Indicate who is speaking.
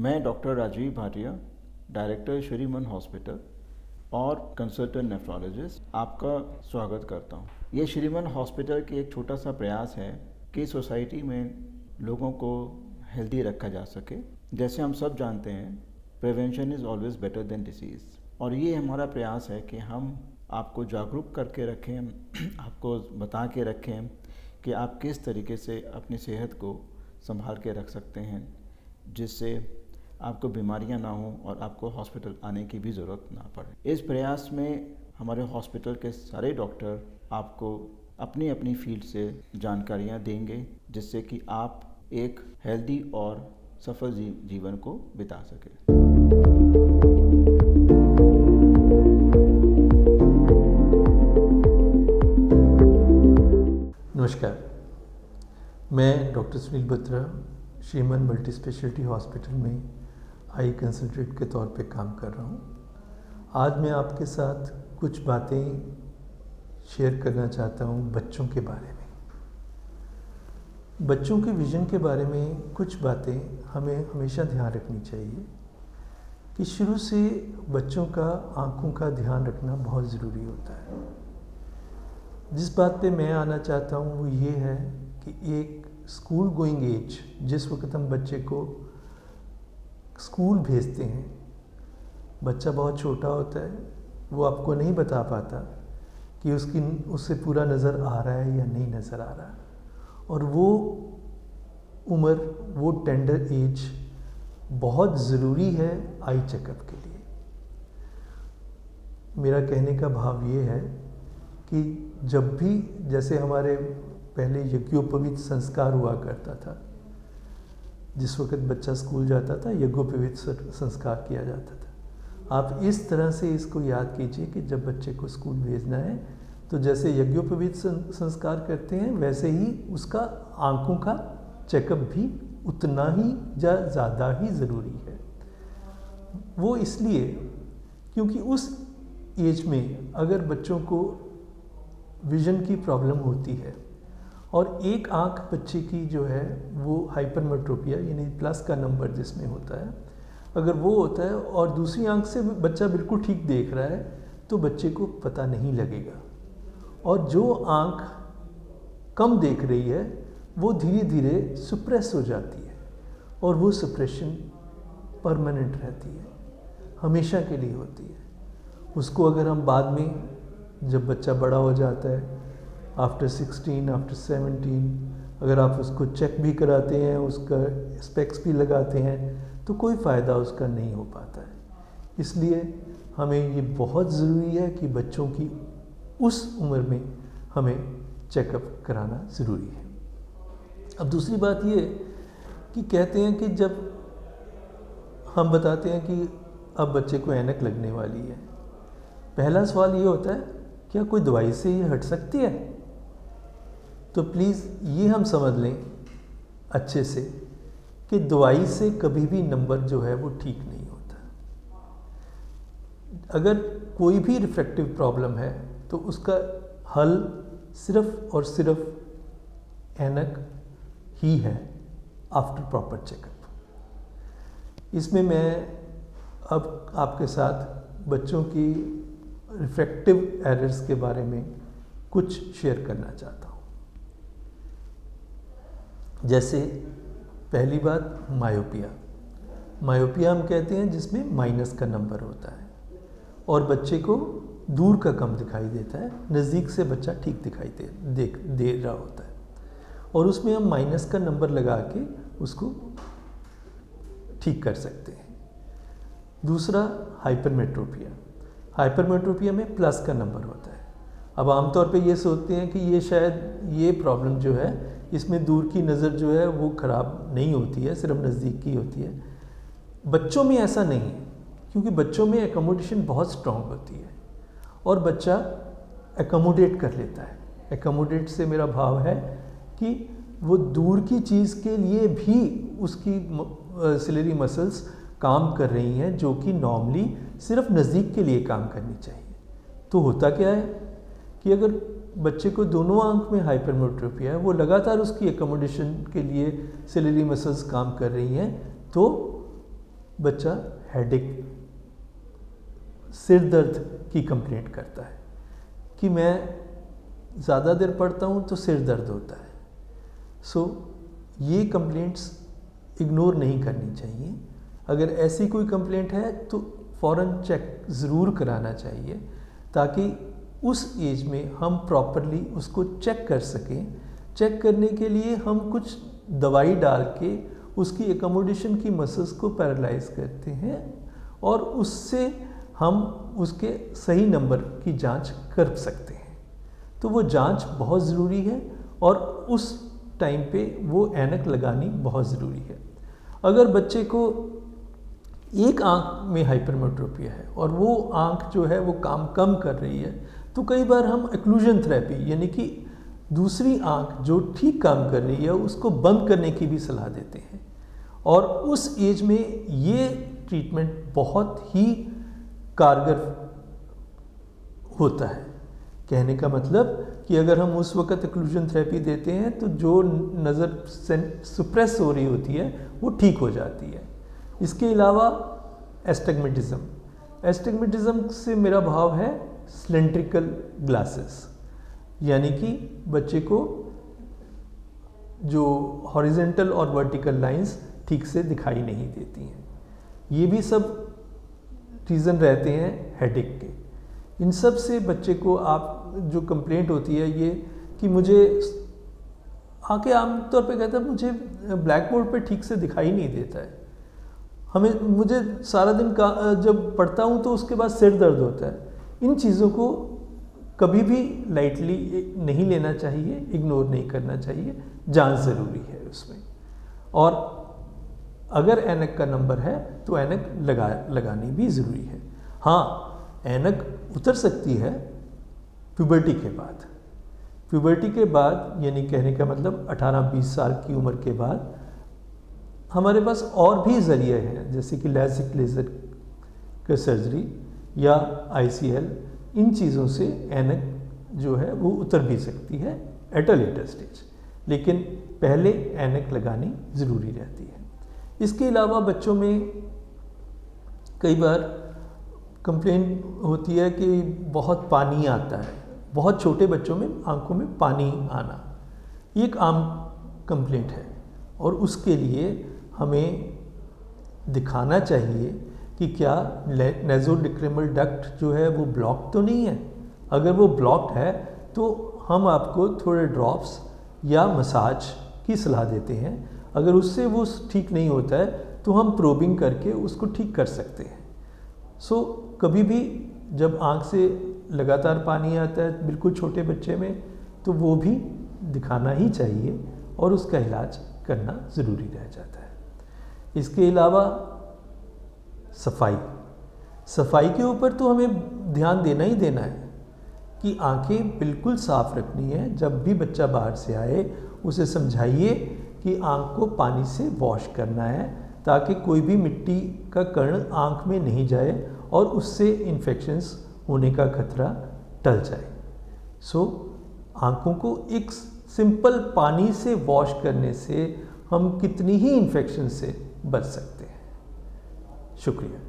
Speaker 1: मैं doctor Rajiv Bhatia, director श्रीमन hospital और consultant nephrologist आपका स्वागत करता हूँ। ये श्रीमन हॉस्पिटल की एक छोटा सा प्रयास है कि सोसाइटी में लोगों को हेल्दी रखा जा सके। जैसे हम सब जानते हैं, prevention is always better than disease, और ये हमारा प्रयास है कि हम आपको जागरूक करके रखें, आपको बता के रखें कि आप किस तरीके से अपनी सेहत को संभाल के रख सकते हैं, जिससे आपको बीमारियां ना हों और आपको हॉस्पिटल आने की भी ज़रूरत ना पड़े। इस प्रयास में हमारे हॉस्पिटल के सारे डॉक्टर आपको अपनी अपनी फील्ड से जानकारियां देंगे, जिससे कि आप एक हेल्दी और सफल जीवन को बिता सकें।
Speaker 2: नमस्कार, मैं डॉक्टर सुनील बत्रा श्रीमन मल्टी स्पेशलिटी हॉस्पिटल में आई कंसल्टेंट के तौर पे काम कर रहा हूँ। आज मैं आपके साथ कुछ बातें शेयर करना चाहता हूँ बच्चों के बारे में। बच्चों के विज़न के बारे में कुछ बातें हमें हमेशा ध्यान रखनी चाहिए कि शुरू से बच्चों का आँखों का ध्यान रखना बहुत ज़रूरी होता है। जिस बात पे मैं आना चाहता हूँ वो ये है कि एक स्कूल गोइंग एज, जिस वक्त हम बच्चे को स्कूल भेजते हैं, बच्चा बहुत छोटा होता है, वो आपको नहीं बता पाता कि उससे पूरा नज़र आ रहा है या नहीं नज़र आ रहा, और वो उम्र, वो टेंडर एज बहुत ज़रूरी है आई चेकअप के लिए। मेरा कहने का भाव ये है कि जब भी, जैसे हमारे पहले यज्ञोपवीत संस्कार हुआ करता था, जिस वक्त बच्चा स्कूल जाता था यज्ञोपवीत संस्कार किया जाता था। आप इस तरह से इसको याद कीजिए कि जब बच्चे को स्कूल भेजना है तो जैसे यज्ञोपवीत संस्कार करते हैं, वैसे ही उसका आँखों का चेकअप भी उतना ही या ज़्यादा ही ज़रूरी है। वो इसलिए क्योंकि उस एज में अगर बच्चों को विज़न की प्रॉब्लम होती है और एक आँख बच्चे की जो है वो हाइपरमेट्रोपिया यानी प्लस का नंबर जिसमें होता है, अगर वो होता है और दूसरी आँख से बच्चा बिल्कुल ठीक देख रहा है, तो बच्चे को पता नहीं लगेगा। और जो आँख कम देख रही है वो धीरे धीरे सुप्रेस हो जाती है, और वो सुप्रेशन परमानेंट रहती है, हमेशा के लिए होती है। उसको अगर हम बाद में, जब बच्चा बड़ा हो जाता है, आफ्टर 16, आफ्टर 17, अगर आप उसको चेक भी कराते हैं, उसका स्पेक्स भी लगाते हैं, तो कोई फ़ायदा उसका नहीं हो पाता है। इसलिए हमें ये बहुत ज़रूरी है कि बच्चों की उस उम्र में हमें चेकअप कराना ज़रूरी है। अब दूसरी बात ये कि कहते हैं कि जब हम बताते हैं कि अब बच्चे को ऐनक लगने वाली है, पहला सवाल ये होता है, क्या कोई दवाई से ये हट सकती है? तो प्लीज़ ये हम समझ लें अच्छे से कि दवाई से कभी भी नंबर जो है वो ठीक नहीं होता। अगर कोई भी रिफ्रैक्टिव प्रॉब्लम है तो उसका हल सिर्फ और सिर्फ ऐनक ही है आफ्टर प्रॉपर चेकअप। इसमें मैं अब आपके साथ बच्चों की रिफ्रैक्टिव एरर्स के बारे में कुछ शेयर करना चाहता हूँ। जैसे पहली बात, मायोपिया हम कहते हैं जिसमें माइनस का नंबर होता है और बच्चे को दूर का कम दिखाई देता है, नज़दीक से बच्चा ठीक दिखाई दे रहा होता है, और उसमें हम माइनस का नंबर लगा के उसको ठीक कर सकते हैं। दूसरा, हाइपरमेट्रोपिया में प्लस का नंबर होता है। अब आमतौर पे ये सोचते हैं कि ये शायद ये प्रॉब्लम जो है इसमें दूर की नज़र जो है वो ख़राब नहीं होती है, सिर्फ नज़दीक की होती है। बच्चों में ऐसा नहीं है, क्योंकि बच्चों में एकोमोडेशन बहुत स्ट्रॉन्ग होती है और बच्चा एकोमोडेट कर लेता है। एकोमोडेट से मेरा भाव है कि वो दूर की चीज़ के लिए भी उसकी सिलेरी मसल्स काम कर रही हैं, जो कि नॉर्मली सिर्फ नज़दीक के लिए काम करनी चाहिए। तो होता क्या है कि अगर बच्चे को दोनों आंख में हाइपरमेट्रोपिया है, वो लगातार उसकी एकोमोडेशन के लिए सिलेरी मसल्स काम कर रही हैं, तो बच्चा हेडेक, सिर दर्द की कंप्लेंट करता है कि मैं ज़्यादा देर पढ़ता हूँ तो सिर दर्द होता है। सो ये कंप्लेंट्स इग्नोर नहीं करनी चाहिए। अगर ऐसी कोई कंप्लेंट है तो फ़ौरन चेक ज़रूर कराना चाहिए, ताकि उस एज में हम प्रॉपरली उसको चेक कर सकें। चेक करने के लिए हम कुछ दवाई डाल के उसकी एकोमोडेशन की मसल्स को पैरालाइज करते हैं और उससे हम उसके सही नंबर की जांच कर सकते हैं। तो वो जांच बहुत ज़रूरी है और उस टाइम पे वो ऐनक लगानी बहुत ज़रूरी है। अगर बच्चे को एक आंख में हाइपरमेट्रोपिया है और वो आंख जो है वो काम कम कर रही है, तो कई बार हम एक्लूजन थेरेपी यानी कि दूसरी आंख जो ठीक काम कर रही है उसको बंद करने की भी सलाह देते हैं। और उस एज में ये ट्रीटमेंट बहुत ही कारगर होता है। कहने का मतलब कि अगर हम उस वक़्त एक्लूजन थेरेपी देते हैं तो जो नज़र सुप्रेस हो रही होती है वो ठीक हो जाती है। इसके अलावा एस्टिग्मेटिज्म से मेरा भाव है सिलेंड्रिकल ग्लासेस, यानी कि बच्चे को जो हॉरिजेंटल और वर्टिकल लाइंस ठीक से दिखाई नहीं देती हैं। ये भी सब रीज़न रहते हैं हेडेक के। इन सब से बच्चे को आप जो कंप्लेंट होती है ये कि मुझे आके आमतौर पे कहता है मुझे ब्लैक बोर्ड पे ठीक से दिखाई नहीं देता है, मुझे सारा दिन का जब पढ़ता हूँ तो उसके बाद सिर दर्द होता है। इन चीज़ों को कभी भी लाइटली नहीं लेना चाहिए, इग्नोर नहीं करना चाहिए, जांच ज़रूरी है उसमें। और अगर ऐनक का नंबर है तो ऐनक लगानी भी ज़रूरी है। हाँ, ऐनक उतर सकती है प्यूबर्टी के बाद। प्यूबर्टी के बाद यानी कहने का मतलब 18-20 साल की उम्र के बाद हमारे पास और भी ज़रिए हैं, जैसे कि लैसिक लेज़र का सर्जरी या ICL। इन चीज़ों से ऐनक जो है वो उतर भी सकती है एट अ लेटर स्टेज, लेकिन पहले ऐनक लगानी ज़रूरी रहती है। इसके अलावा बच्चों में कई बार कंप्लेंट होती है कि बहुत पानी आता है। बहुत छोटे बच्चों में आंखों में पानी आना ये एक आम कंप्लेंट है और उसके लिए हमें दिखाना चाहिए कि क्या नेज़ोडिक्रेमल डक्ट जो है वो ब्लॉक तो नहीं है। अगर वो ब्लॉक्ड है तो हम आपको थोड़े ड्रॉप्स या मसाज की सलाह देते हैं। अगर उससे वो ठीक नहीं होता है तो हम प्रोबिंग करके उसको ठीक कर सकते हैं। सो कभी भी जब आँख से लगातार पानी आता है बिल्कुल छोटे बच्चे में, तो वो भी दिखाना ही चाहिए और उसका इलाज करना ज़रूरी रह जाता है। इसके अलावा सफाई के ऊपर तो हमें ध्यान देना ही देना है कि आंखें बिल्कुल साफ़ रखनी है। जब भी बच्चा बाहर से आए उसे समझाइए कि आंख को पानी से वॉश करना है, ताकि कोई भी मिट्टी का कण आंख में नहीं जाए और उससे इन्फेक्शंस होने का खतरा टल जाए। सो आँखों को एक सिंपल पानी से वॉश करने से हम कितनी ही इन्फेक्शन से बच सकते हैं। शुक्रिया।